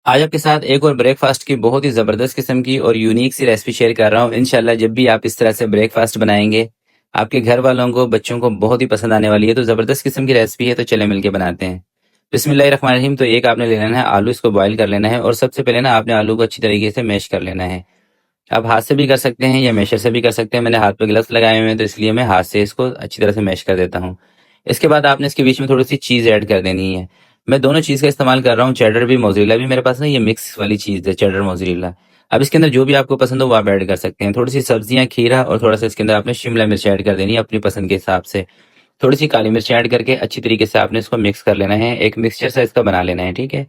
आज आपके साथ एक और ब्रेकफास्ट की बहुत ही ज़बरदस्त किस्म की और यूनिक सी रेसिपी शेयर कर रहा हूँ। इंशाल्लाह जब भी आप इस तरह से ब्रेकफास्ट बनाएंगे, आपके घर वालों को, बच्चों को बहुत ही पसंद आने वाली है। तो ज़बरदस्त किस्म की रेसिपी है, तो चले मिलके बनाते हैं। बिस्मिल्लाहिर्रहमानिर्रहीम। तो एक आपने ले लेना है आलू, इसको बॉईल कर लेना है और सबसे पहले ना आपने आलू को अच्छी तरीके से मैश कर लेना है। आप हाथ से भी कर सकते हैं या मैशर से भी कर सकते हैं। मैंने हाथ पे ग्लव्स लगाए हुए हैं तो इसलिए मैं हाथ से इसको अच्छी तरह से मैश कर देता हूँ। इसके बाद आपने इसके बीच में थोड़ी सी चीज़ ऐड कर देनी है। मैं दोनों चीज़ का इस्तेमाल कर रहा हूँ, चेडर भी मोज़रेला भी मेरे पास ना, ये मिक्स वाली चीज़ है चेडर मोज़रेला। अब इसके अंदर जो भी आपको पसंद हो वो आप ऐड कर सकते हैं। थोड़ी सी सब्जियां, खीरा और थोड़ा सा इसके अंदर आपने शिमला मिर्च ऐड कर देनी है अपनी पसंद के हिसाब से। थोड़ी सी काली मिर्च ऐड करके अच्छी तरीके से आपने इसको मिक्स कर लेना है, एक मिक्सचर सा इसका बना लेना है, ठीक है।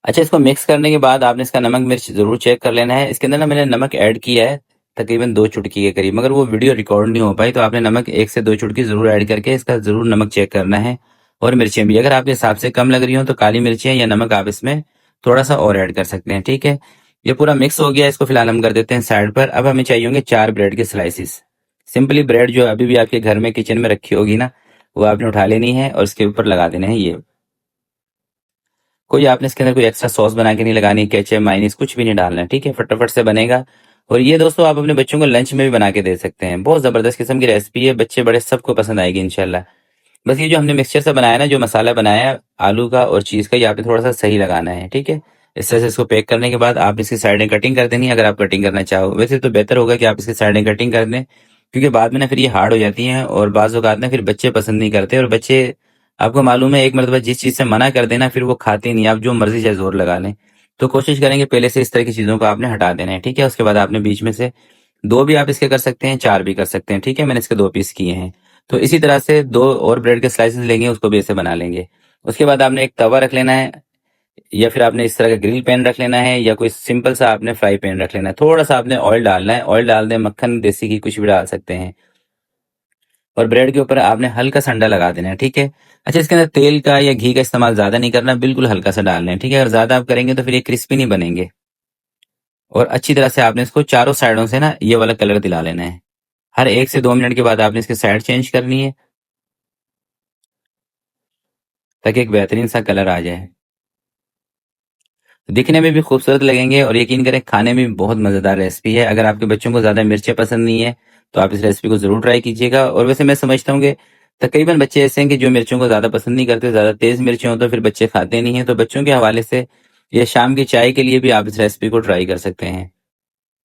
अच्छा, इसको मिक्स करने के बाद आपने इसका नमक मिर्च ज़रूर चेक कर लेना है। इसके अंदर ना मैंने नमक ऐड किया है तकरीबन 2 चुटकी के करीब, मगर वो वीडियो रिकॉर्ड नहीं हो पाई, तो आपने नमक 1 से 2 चुटकी ज़रूर ऐड करके इसका ज़रूर नमक चेक करना है। और मिर्चें भी अगर आपके हिसाब से कम लग रही हो तो काली मिर्चें या नमक आप इसमें थोड़ा-सा और ऐड कर सकते हैं, ठीक है। ये पूरा मिक्स हो गया, इसको फिलहाल हम कर देते हैं साइड पर। अब हमें चाहिए होंगे 4 ब्रेड के स्लाइसेस। सिंपली ब्रेड जो अभी भी आपके घर में किचन में रखी होगी ना, वो आपने उठा लेनी है और इसके ऊपर लगा देना है ये। कोई आपने इसके अंदर कोई एक्स्ट्रा सॉस बना के नहीं लगानी, केचप मायोनीज कुछ भी नहीं डालना है, ठीक है। फटाफट से बनेगा। और ये दोस्तों आप अपने बच्चों को लंच में भी बना के दे सकते हैं। बहुत जबरदस्त किस्म की रेसिपी है, बच्चे बड़े सबको पसंद आएगी इंशाल्लाह। बस ये जो हमने मिक्सचर सा बनाया ना, जो मसाला बनाया है आलू का और चीज का, ये आपने थोड़ा सा सही लगाना है, ठीक है। इस तरह से इसको पैक करने के बाद आप इसकी साइडें कटिंग कर देनी है, अगर आप कटिंग करना चाहो। वैसे तो बेहतर होगा कि आप इसकी साइडें कटिंग कर दें, क्योंकि बाद में ना फिर ये हार्ड हो जाती हैं और बाज़ औक़ात ना फिर बच्चे पसंद नहीं करते। और बच्चे, आपको मालूम है, एक मर्तबा जिस चीज़ से मना कर देना फिर वो खाते नहीं, आप जो मर्ज़ी चाहे ज़ोर लगा लें। तो कोशिश करेंगे पहले से इस तरह की चीज़ों को आपने हटा देना है, ठीक है। उसके बाद आपने बीच में से 2 भी आप इसके कर सकते हैं, 4 भी कर सकते हैं, ठीक है। मैंने इसके 2 पीस किए हैं। तो इसी तरह से 2 और ब्रेड के स्लाइसेस लेंगे, उसको भी ऐसे बना लेंगे। उसके बाद आपने एक तवा रख लेना है, या फिर आपने इस तरह का ग्रिल पैन रख लेना है, या कोई सिंपल सा आपने फ्राई पैन रख लेना है। थोड़ा सा आपने ऑयल डालना है, ऑयल डाल दें, मक्खन, देसी घी कुछ भी डाल सकते हैं। और ब्रेड के ऊपर आपने हल्का सा अंडा लगा देना है, ठीक है। अच्छा, इसके अंदर तेल का या घी का इस्तेमाल ज्यादा नहीं करना, बिल्कुल हल्का सा डालना है, ठीक है। अगर ज्यादा आप करेंगे तो फिर ये क्रिस्पी नहीं बनेंगे। और अच्छी तरह से आपने इसको चारों साइडों से ना ये वाला कलर दिला लेना है। हर 1 से 2 मिनट के बाद आपने इसकी साइड चेंज करनी है, ताकि एक बेहतरीन सा कलर आ जाए, दिखने में भी खूबसूरत लगेंगे। और यकीन करें, खाने में भी बहुत मज़ेदार रेसिपी है। अगर आपके बच्चों को ज़्यादा मिर्चें पसंद नहीं है तो आप इस रेसिपी को ज़रूर ट्राई कीजिएगा। और वैसे मैं समझता हूँ कि तकरीबन बच्चे ऐसे हैं कि जो मिर्चों को ज़्यादा पसंद नहीं करते, ज़्यादा तेज़ मिर्चें हो तो फिर बच्चे खाते नहीं हैं। तो बच्चों के हवाले से या शाम की चाय के लिए भी आप इस रेसिपी को ट्राई कर सकते हैं।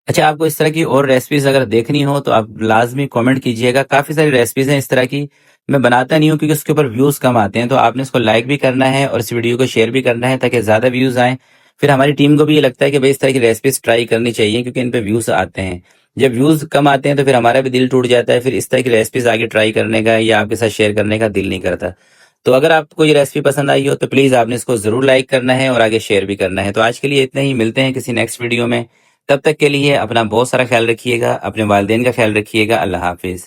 अच्छा, आपको इस तरह की और रेसिपीज अगर देखनी हो तो आप लाजमी कमेंट कीजिएगा। काफ़ी सारी रेसिपीज हैं इस तरह की, मैं बनाता नहीं हूँ क्योंकि उसके ऊपर व्यूज़ कम आते हैं। तो आपने इसको लाइक भी करना है और इस वीडियो को शेयर भी करना है, ताकि ज़्यादा व्यूज़ आएँ। फिर हमारी टीम को भी ये लगता है कि भाई इस तरह की रेसिपीज ट्राई करनी चाहिए, क्योंकि इन पे व्यूज़ आते हैं। जब व्यूज़ कम आते हैं तो फिर हमारा भी दिल टूट जाता है, फिर इस तरह की रेसिपीज आगे ट्राई करने का या आपके साथ शेयर करने का दिल नहीं करता। तो अगर आपको ये रेसिपी पसंद आई हो तो प्लीज़ आपने इसको ज़रूर लाइक करना है और आगे शेयर भी करना है। तो आज के लिए इतना ही, मिलते हैं किसी नेक्स्ट वीडियो में। तब तक के लिए अपना बहुत सारा ख्याल रखिएगा, अपने वालिदैन का ख्याल रखिएगा। अल्लाह हाफिज़।